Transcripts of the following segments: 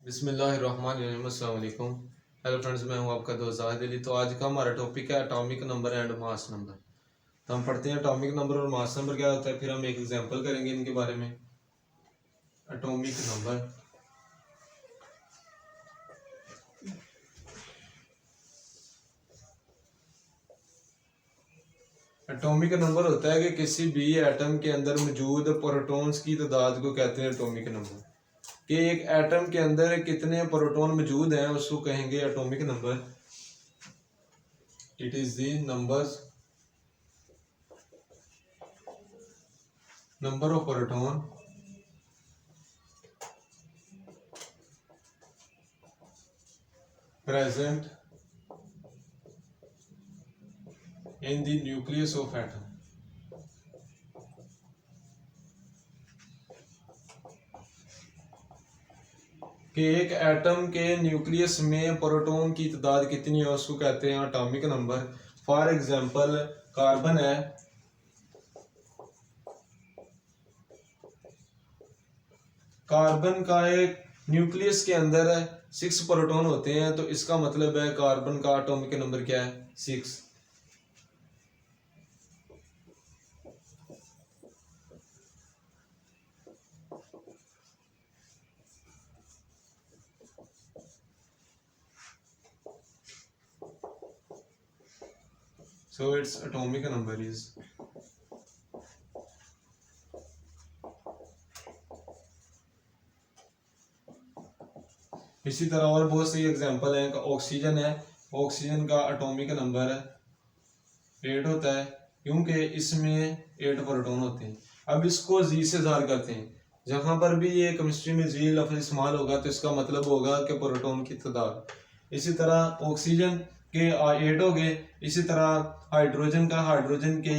बिस्मिल्लाहिर्रहमानिर्रहीम। अस्सलाम वालेकुम। हेलो फ्रेंड्स, मैं हूं आपका दोस्त जाहिद अली। तो आज का हमारा टॉपिक है atomic number and mass number. तो हम पढ़ते हैं एटॉमिक नंबर और मास नंबर क्या होता है, फिर हम एक एग्जांपल करेंगे इनके बारे में। एटॉमिक नंबर, एटॉमिक नंबर होता है कि किसी भी एटम के अंदर मौजूद प्रोटॉन्स की तादाद को कहते हैं एटॉमिक नंबर। कि एक एटम के अंदर कितने प्रोटॉन मौजूद हैं उसको कहेंगे atomic number. It is the number of proton present in the nucleus of atom। कि एक एटम के न्यूक्लियस में प्रोटॉन की तादाद कितनी है उसको कहते हैं atomic number. For example carbon है, कार्बन का एक न्यूक्लियस के अंदर 6 प्रोटॉन होते हैं, तो इसका मतलब है कार्बन का एटॉमिक नंबर क्या है, 6। So its atomic number is इसी तरह और बहुत सी एग्जांपल हैं। ऑक्सीजन है, ऑक्सीजन का एटॉमिक नंबर 8 होता है क्योंकि इसमें 8 प्रोटॉन होते हैं। अब इसको जी से ज़ाहिर करते हैं। जहाँ पर भी ये केमिस्ट्री में जी लफ्ज़ इस्तेमाल होगा तो इसका मतलब होगा कि प्रोटॉन की तादाद। इसी तरह ऑक्सीजन के 8 हो गए। इसी तरह हाइड्रोजन के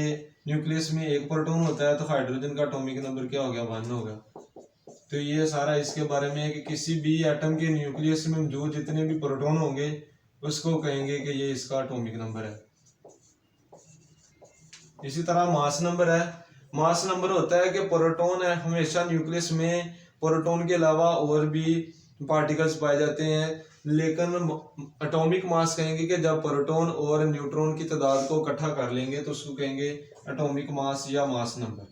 न्यूक्लियस में 1 प्रोटॉन होता है, तो हाइड्रोजन का एटॉमिक नंबर क्या हो गया, 1 होगा। तो ये सारा इसके बारे में है कि किसी भी एटम के न्यूक्लियस में जो जितने भी प्रोटॉन होंगे उसको कहेंगे कि ये इसका एटॉमिक नंबर है। इसी तरह मास नंबर है। मास नंबर होता है कि प्रोटॉन है, हमेशा न्यूक्लियस में प्रोटॉन के अलावा और भी पार्टिकल्स पाए जाते हैं, लेकिन एटॉमिक मास कहेंगे कि जब प्रोटॉन और न्यूट्रॉन की तादाद को इकट्ठा कर लेंगे तो उसको कहेंगे एटॉमिक मास या मास नंबर।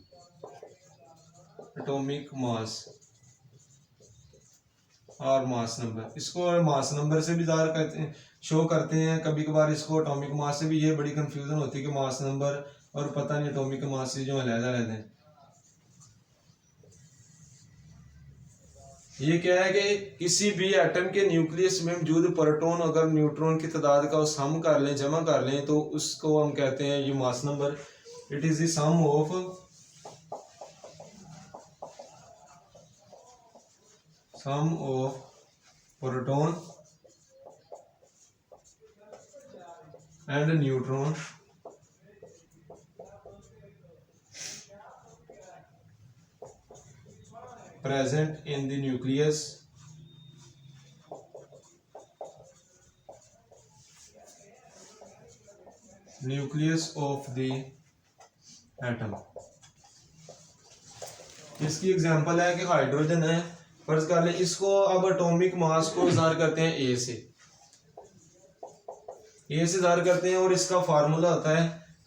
एटॉमिक मास और मास नंबर, इसको मास नंबर से भी ज़्यादा करते हैं, शो करते हैं। कभी कभार इसको एटॉमिक मास से भी, ये बड़ी कंफ्यूजन होती है कि मास नंबर और पता नहीं एटॉमिक मास से जो अलग रहते हैं। ये क्या है कि किसी भी एटम के न्यूक्लियस में मौजूद प्रोटॉन अगर न्यूट्रॉन की तादाद का सम कर लें, जमा कर लें, तो उसको हम कहते हैं ये mass number. It is the sum of proton and neutron present in the nucleus of the atom। इसकी एग्जांपल है कि हाइड्रोजन है, फर्ज कर लें इसको। अब एटॉमिक मास को ज़ाहिर करते हैं ए से ज़ाहिर करते हैं, और इसका फार्मूला होता है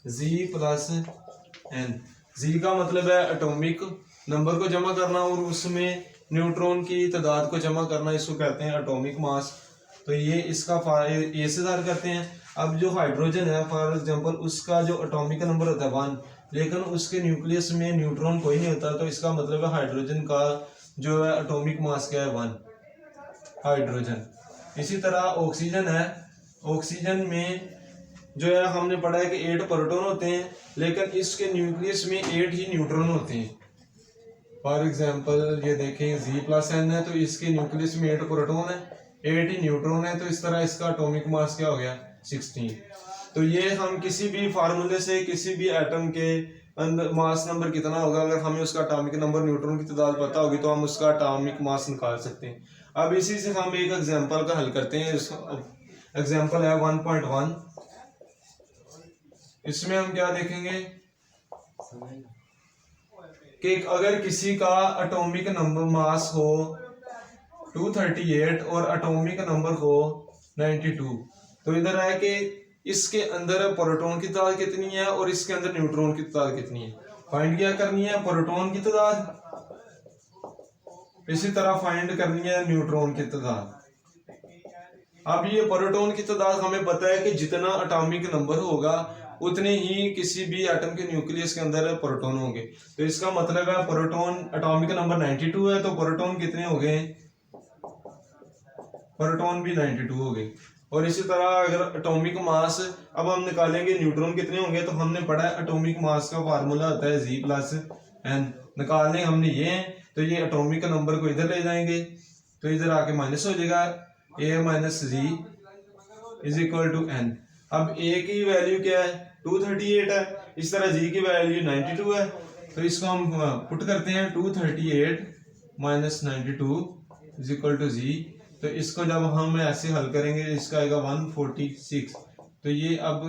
G+N। जी का मतलब है एटॉमिक नंबर को जमा करना और उसमें न्यूट्रॉन की तादाद को जमा करना, इसको कहते हैं एटॉमिक मास। तो ये इसका ए से ज़ाहिर करते हैं। अब जो हाइड्रोजन है फॉर एग्जांपल, उसका जो एटॉमिक नंबर होता है 1, लेकिन उसके न्यूक्लियस में न्यूट्रॉन कोई नहीं होता, तो इसका मतलब है हाइड्रोजन का जो है एटॉमिक मास क्या है, 1 हाइड्रोजन। इसी तरह ऑक्सीजन है, ऑक्सीजन में जो है हमने पढ़ा है कि 8 प्रोटॉन होते हैं, लेकिन इसके न्यूक्लियस में 8 ही न्यूट्रॉन होते हैं। फॉर एग्जांपल ये देखें G+N है, तो इसके न्यूक्लियस में 8 प्रोटॉन है, 8 ही न्यूट्रॉन है, तो इस तरह इसका एटॉमिक मास क्या हो गया, 16। तो ये हम किसी भी फार्मूले से किसी भी एटम के अंदर मास नंबर कितना होगा, अगर हमें उसका एटॉमिक नंबर, न्यूट्रॉन की तादाद पता होगी तो हम उसका एटॉमिक मास निकाल सकते हैं। अब इसी से हम एक एग्जांपल का हल करते हैं। एग्जांपल है 1.1। इसमें हम क्या देखेंगे कि अगर किसी का एटॉमिक नंबर मास हो 238 और एटॉमिक नंबर हो 92। तो इधर है कि इसके अंदर प्रोटॉन की तादाद कितनी है और इसके अंदर न्यूट्रॉन की तादाद कितनी है। फाइंड क्या करनी है, प्रोटॉन की तादाद, इसी तरह फाइंड करनी है न्यूट्रॉन की तादाद। अब ये प्रोटॉन की तादाद हमें पता है कि जितना एटॉमिक नंबर होगा उतने ही किसी भी एटम के न्यूक्लियस के अंदर प्रोटॉन होंगे। तो इसका मतलब है प्रोटॉन एटॉमिक नंबर 92 है, तो प्रोटॉन कितने हो गए, प्रोटॉन भी 92 हो गए। और इसी तरह अगर एटॉमिक मास, अब हम निकालेंगे न्यूट्रॉन कितने होंगे, तो हमने पढ़ा है एटॉमिक मास का फार्मूला होता है G+N, निकालने हमने ये हैं। तो ये एटॉमिक नंबर को इधर ले जाएंगे तो इधर आके माइनस हो जाएगा, A minus G is equal to N। अब A की वैल्यू क्या है, 238 है, इस तरह G की वैल्यू 92 है। तो इसको हम पुट करते हैं, 238 minus 92 is equal to G। तो इसको जब हम ऐसे हल करेंगे इसका आएगा 146। तो ये अब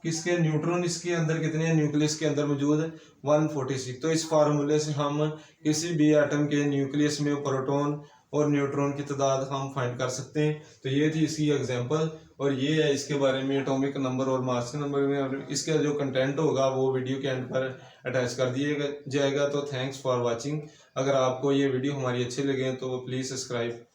किसके न्यूट्रॉन इसके अंदर कितने हैं, न्यूक्लियस के अंदर मौजूद है 146। तो इस फार्मूले से हम किसी भी एटम के न्यूक्लियस में प्रोटॉन और न्यूट्रॉन की तादाद हम फाइंड कर सकते हैं। तो ये थी इसकी एग्जांपल, और ये है इसके बारे में एटॉमिक नंबर और मास नंबर में। इसका जो कंटेंट होगा वो वीडियो के एंड पर अटैच कर दिया जाएगा। तो थैंक्स फॉर वाचिंग। अगर आपको ये वीडियो हमारी अच्छी लगे तो प्लीज़ सब्सक्राइब